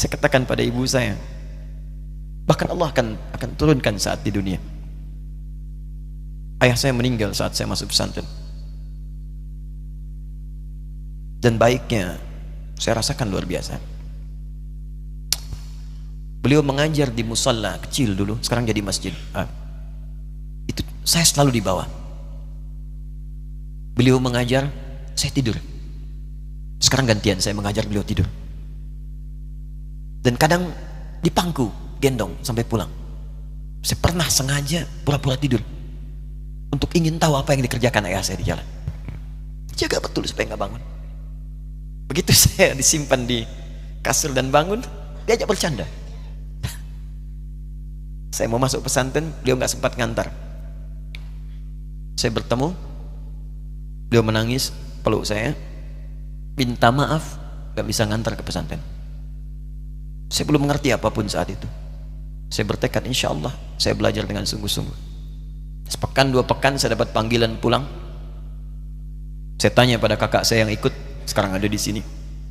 Saya katakan pada ibu saya, bahkan Allah akan turunkan saat di dunia. Ayah saya meninggal saat saya masuk pesantren, dan baiknya saya rasakan luar biasa. Beliau mengajar di musalla kecil dulu, sekarang jadi masjid. Itu saya selalu di bawah. Beliau mengajar, saya tidur. Sekarang gantian, saya mengajar, beliau tidur. Dan kadang dipangku, gendong sampai pulang. Saya pernah sengaja pura-pura tidur untuk ingin tahu apa yang dikerjakan ayah saya di jalan. Jaga betul supaya nggak bangun. Begitu saya disimpan di kasur dan bangun, diajak bercanda. Saya mau masuk pesantren, beliau nggak sempat ngantar. Saya bertemu, beliau menangis, peluk saya, minta maaf, nggak bisa ngantar ke pesantren. Saya belum mengerti apapun saat itu. Saya bertekad, insya Allah saya belajar dengan sungguh-sungguh. Sepekan 2 pekan saya dapat panggilan pulang. Saya tanya pada kakak saya yang ikut, sekarang ada di sini,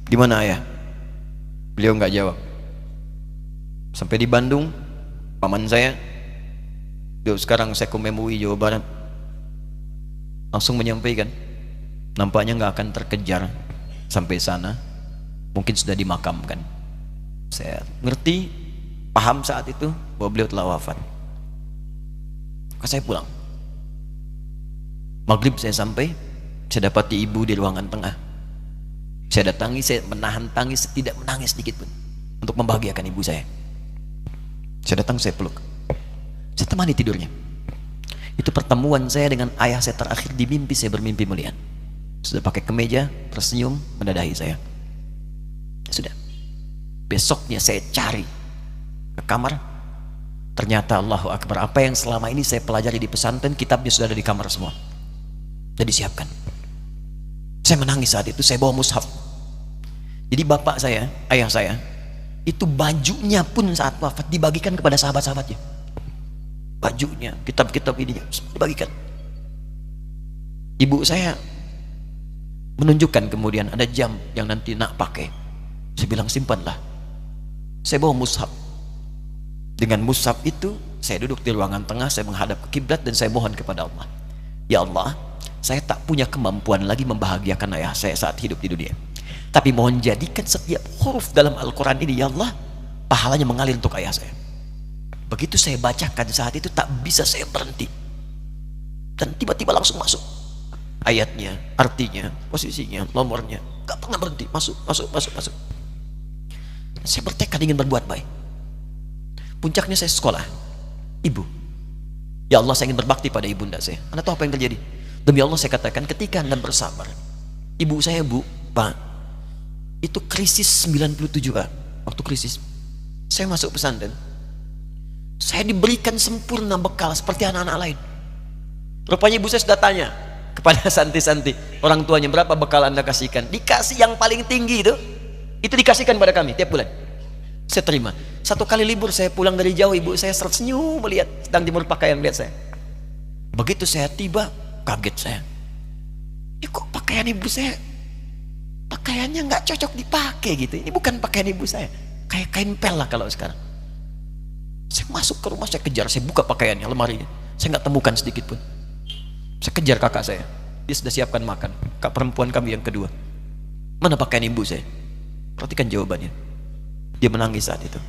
di mana ayah? Beliau nggak jawab. Sampai di Bandung, paman saya, beliau sekarang Sekom MUI Jawa Barat, langsung menyampaikan, nampaknya nggak akan terkejar sampai sana, mungkin sudah dimakamkan. Saya ngerti, paham saat itu bahwa beliau telah wafat. Maka saya pulang. Maghrib saya sampai, saya dapati ibu di ruangan tengah. Saya datangi, saya menahan tangis, tidak menangis sedikit pun, untuk membahagiakan ibu saya. Saya datang, saya peluk, saya temani tidurnya. Itu pertemuan saya dengan ayah saya terakhir di mimpi. Saya bermimpi melihat sudah pakai kemeja, tersenyum, mendadahi saya. Sudah. Besoknya saya cari ke kamar, ternyata Allahu Akbar, apa yang selama ini saya pelajari di pesantren, kitabnya sudah ada di kamar semua, sudah disiapkan. Saya menangis saat itu. Saya bawa mushaf. Jadi bapak saya, ayah saya, itu bajunya pun saat wafat dibagikan kepada sahabat-sahabatnya. Bajunya, kitab-kitab ini dibagikan. Ibu saya menunjukkan kemudian ada jam yang nanti nak pakai. Saya bilang, simpanlah. Saya bawa mushaf. Dengan mushaf itu saya duduk di ruangan tengah, saya menghadap ke kiblat dan saya mohon kepada Allah, ya Allah, saya tak punya kemampuan lagi membahagiakan ayah saya saat hidup di dunia, tapi mohon jadikan setiap huruf dalam Al-Quran ini, ya Allah, pahalanya mengalir untuk ayah saya. Begitu saya bacakan saat itu, tak bisa saya berhenti, dan tiba-tiba langsung masuk ayatnya, artinya, posisinya, nomornya, gak pernah berhenti, masuk. Saya bertekad ingin berbuat baik. Puncaknya saya sekolah, ibu, ya Allah, saya ingin berbakti pada ibunda saya. Anda tahu apa yang terjadi? Demi Allah saya katakan, ketika Anda bersabar, ibu saya, bu, pak, itu krisis 97 Pak. Waktu krisis saya masuk pesantren, saya diberikan sempurna bekal seperti anak-anak lain. Rupanya ibu saya sudah tanya kepada santi-santi, orang tuanya, berapa bekal Anda kasihkan? Dikasih yang paling tinggi itu dikasihkan pada kami tiap bulan. Saya terima. 1 kali libur saya pulang dari jauh, ibu saya tersenyum melihat sedang jemur pakaian, melihat saya. Begitu saya tiba, kaget saya. Ya kok pakaian ibu saya, pakaiannya nggak cocok dipakai gitu. Ini bukan pakaian ibu saya, kayak kain pel lah kalau sekarang. Saya masuk ke rumah, saya kejar, saya buka pakaiannya, lemarinya, saya nggak temukan sedikit pun. Saya kejar kakak saya, dia sudah siapkan makan. Kak perempuan kami yang kedua, mana pakaian ibu saya? Perhatikan jawabannya. Dia menangis saat itu.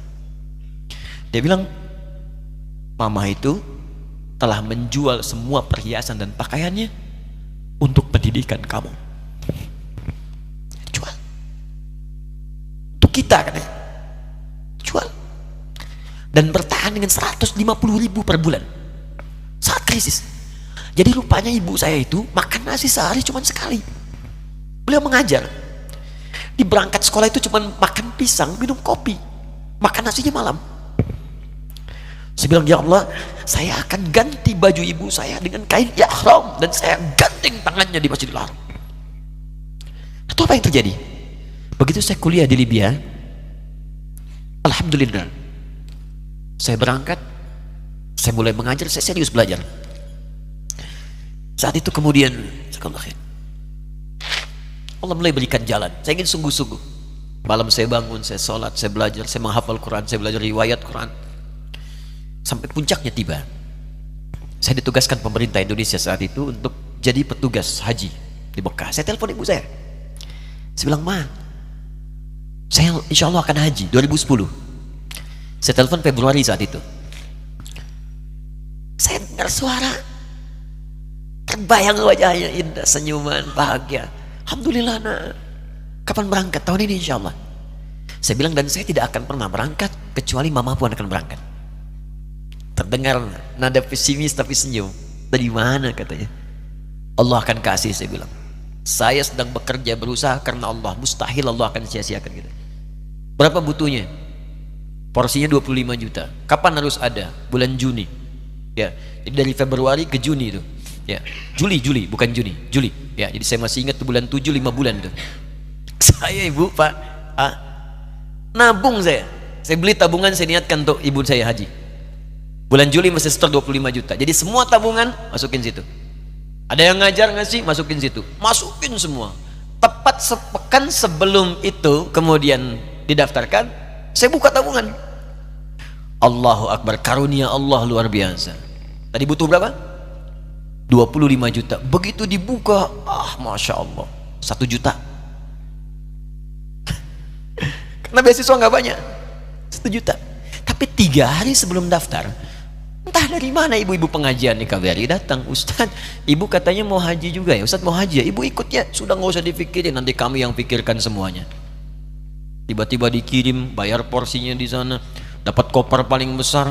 Dia bilang, mama itu telah menjual semua perhiasan dan pakaiannya untuk pendidikan kamu. Jual. Untuk kita, katanya. Jual. Dan bertahan dengan 150.000 per bulan saat krisis. Jadi rupanya ibu saya itu makan nasi sehari cuma sekali. Beliau mengajar, di berangkat sekolah itu cuma makan pisang, minum kopi, makan nasinya malam. Saya bilang, ya Allah, saya akan ganti baju ibu saya dengan kain ihram dan saya ganting tangannya di Masjidil Haram. Itu apa yang terjadi? Begitu saya kuliah di Libya, alhamdulillah, saya berangkat, saya mulai mengajar, saya serius belajar. Saat itu kemudian Allah mulai berikan jalan. Saya ingin sungguh-sungguh. Malam saya bangun, saya sholat, saya belajar, saya menghafal Quran, saya belajar riwayat Quran. Sampai puncaknya tiba. Saya ditugaskan pemerintah Indonesia saat itu untuk jadi petugas haji di Mekah. Saya telepon ibu saya. Saya bilang, Ma, saya insya Allah akan haji 2010. Saya telepon Februari saat itu. Saya dengar suara, terbayang wajahnya indah, senyuman, bahagia. Alhamdulillah nak. Kapan berangkat? Tahun ini insya Allah. Saya bilang, dan saya tidak akan pernah berangkat kecuali mama pun akan berangkat. Terdengar nada pesimis tapi senyum. Dari mana katanya? Allah akan kasih, saya bilang. Saya sedang bekerja berusaha karena Allah. Mustahil Allah akan sia-siakan kita. Berapa butuhnya? Porsinya 25 juta. Kapan harus ada? Bulan Juni. Ya, jadi dari Februari ke Juni itu. Ya, Juli bukan Juni, Juli. Ya, jadi saya masih ingat tuh bulan 7 5 bulan itu. Saya ibu, Pak, nabung saya. Saya beli tabungan, saya niatkan untuk ibu saya haji. Bulan Juli masih setor 25 juta. Jadi semua tabungan masukin situ. Ada yang ngajar ngasih, masukin situ. Masukin semua. Tepat sepekan sebelum itu kemudian didaftarkan, saya buka tabungan. Allahu Akbar, karunia Allah luar biasa. Tadi butuh berapa? 25 juta. Begitu dibuka, Masya Allah, 1 juta. Karena beasiswa nggak banyak, 1 juta. Tapi 3 hari sebelum daftar, entah dari mana ibu-ibu pengajian di KBRI datang, Ustadz, ibu katanya mau haji juga ya, Ustadz mau haji ya, ibu ikut ya, sudah nggak usah dipikirin, nanti kami yang pikirkan semuanya. Tiba-tiba dikirim, bayar porsinya di sana, dapat koper paling besar.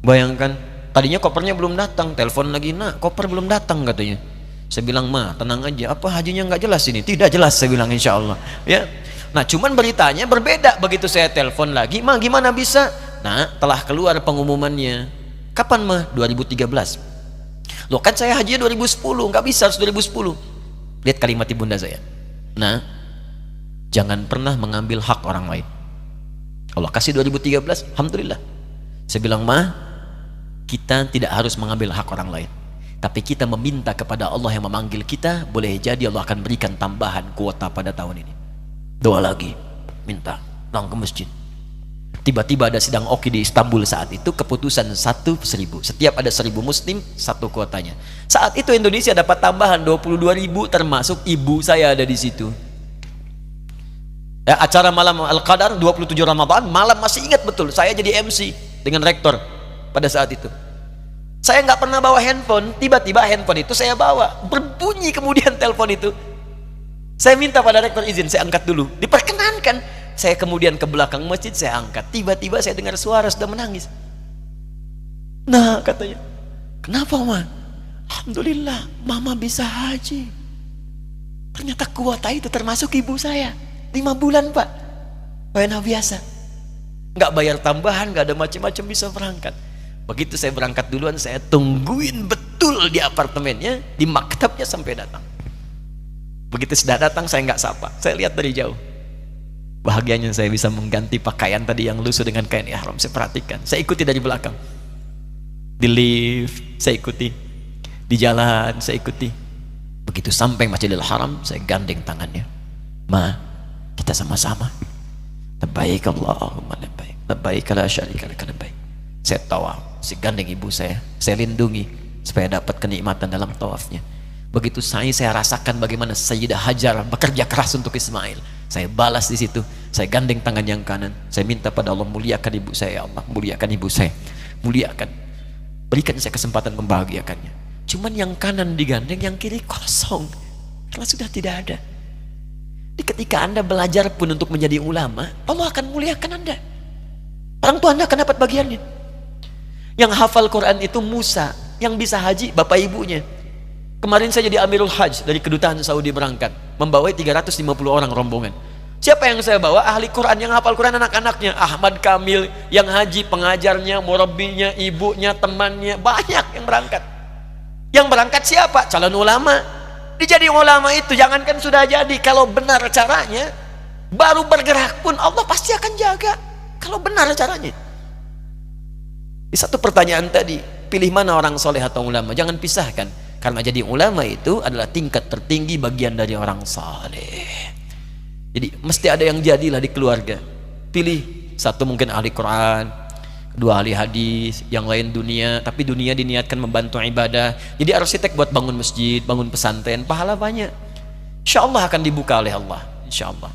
Bayangkan, tadinya kopernya belum datang, telepon lagi, nak koper belum datang katanya. Saya bilang, Ma, tenang aja, apa hajinya nggak jelas ini? Tidak jelas, saya bilang, insya Allah. Ya. Nah, cuman beritanya berbeda. Begitu saya telepon lagi, Ma, gimana bisa? Nah, telah keluar pengumumannya. Kapan, Ma? 2013. Loh, kan saya hajinya 2010, nggak bisa, harus 2010. Lihat kalimat ibunda saya. Nah, jangan pernah mengambil hak orang lain. Allah kasih 2013, alhamdulillah. Saya bilang, Ma, kita tidak harus mengambil hak orang lain, tapi kita meminta kepada Allah yang memanggil kita. Boleh jadi Allah akan berikan tambahan kuota pada tahun ini. Doa lagi, minta, pulang ke masjid. Tiba-tiba ada sidang oki di Istanbul saat itu, keputusan 1.000. Setiap ada 1.000 muslim, 1 kuotanya. Saat itu Indonesia dapat tambahan 22.000, termasuk ibu saya ada di situ. Ya, acara malam Al-Qadar 27 Ramadan, malam masih ingat betul, saya jadi MC dengan rektor pada saat itu. Saya nggak pernah bawa handphone, tiba-tiba handphone itu saya bawa, berbunyi kemudian telepon itu. Saya minta pada rektor izin, saya angkat dulu, diperkenankan. Saya kemudian ke belakang masjid, saya angkat. Tiba-tiba saya dengar suara sudah menangis. Nah, katanya, kenapa, Ma? Alhamdulillah, Mama bisa haji. Ternyata kuota itu termasuk ibu saya. 5 bulan, Pak. Enak biasa. Nggak bayar tambahan, nggak ada macam-macam, bisa berangkat. Begitu saya berangkat duluan, saya tungguin betul di apartemennya, di maktabnya sampai datang. Begitu sudah datang, saya nggak sapa, saya lihat dari jauh. Bahagianya saya bisa mengganti pakaian tadi yang lusuh dengan kain ihram. Saya perhatikan, saya ikuti dari belakang. Di lift, saya ikuti. Di jalan, saya ikuti. Begitu sampai Masjidil Haram, saya gandeng tangannya. Ma, kita sama-sama. Labbaik Allahumma labbaik. Labbaik la syarika laka labbaik. Saya tawaf, saya gandeng ibu saya lindungi supaya dapat kenikmatan dalam tawafnya. Begitu saya rasakan bagaimana Sayyidah Hajar bekerja keras untuk Ismail. Saya balas di situ. Saya gandeng tangan yang kanan. Saya minta pada Allah, muliakan ibu saya, ya Allah, muliakan ibu saya, muliakan, berikan saya kesempatan membahagiakannya. Cuman yang kanan digandeng, yang kiri kosong, karena sudah tidak ada. Jadi ketika Anda belajar pun untuk menjadi ulama, Allah akan muliakan Anda. Orang tua Anda akan dapat bagiannya. Yang hafal Quran itu Musa, yang bisa haji bapak ibunya. Kemarin saya jadi Amirul Hajj dari kedutaan Saudi berangkat, membawa 350 orang rombongan. Siapa yang saya bawa? Ahli Quran, yang hafal Quran anak-anaknya. Ahmad Kamil yang haji, pengajarnya, murabbinya, ibunya, temannya, banyak yang berangkat. Yang berangkat siapa? Calon ulama. Dijadi ulama itu jangankan sudah jadi, kalau benar caranya, baru bergerak pun Allah pasti akan jaga. Kalau benar caranya. Di satu pertanyaan tadi, pilih mana orang soleh atau ulama? Jangan pisahkan. Karena jadi ulama itu adalah tingkat tertinggi bagian dari orang saleh. Jadi mesti ada yang jadilah di keluarga. Pilih satu mungkin ahli Quran, dua ahli hadis, yang lain dunia, tapi dunia diniatkan membantu ibadah. Jadi arsitek buat bangun masjid, bangun pesantren, pahala banyak. Insya Allah akan dibuka oleh Allah, insya Allah.